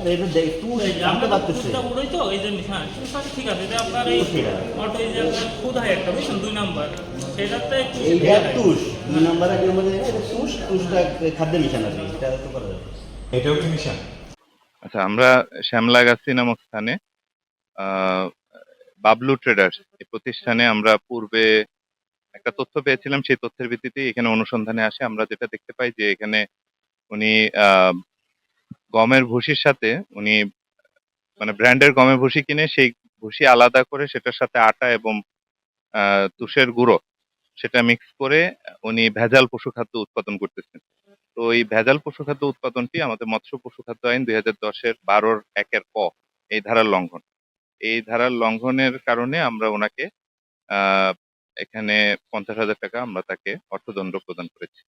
আর এটা একটু এই যে জানতে আমরা তো পারতেছে পুরোটা উড়াই তো এই জন্য, হ্যাঁ ঠিক আছে, এটা আপনার এই সেটা অটো এই যে আপনার খুদ হয় একটা বুঝছেন 2 নাম্বার, সেটাতে একটু এইটা দেয়া হয়। তুষ দুই হ্যাঁ নাম্বার এক নম্বর এটা তুষ তুষটা খাদ্যে মিশানো আর কি এটা তো করা যাবে। এটাও কি মিশন? আচ্ছা, আমরা শ্যামলাগাছি নামক স্থানে আহ, বাবলু ট্রেডার্স এই প্রতিষ্ঠানে আমরা পূর্বে একটা তথ্য পেয়েছিলাম। সেই তথ্যের ভিত্তিতে এখানে অনুসন্ধানে আসে। আমরা যেটা দেখতে পাই যে এখানে উনি আহ, গমের ভুসির সাথে উনি মানে ব্র্যান্ডের গমের ভুসি কিনে সেই ভুসি আলাদা করে সেটার সাথে আটা এবং তুষের গুঁড়ো সেটা মিক্স করে উনি ভেজাল পশুখাদ্য উৎপাদন করতেছেন। তো এই ভেজাল পশুখাদ্য উৎপাদনটি আমাদের মৎস্য পশুখাদ্য আইন 2010-এর 12-1 ক এই ধারার লঙ্ঘন। এই ধারার লঙ্ঘনের কারণে আমরা ওনাকে আহ এখানে 50,000 টাকা আমরা তাকে অর্থদণ্ড প্রদান করেছি।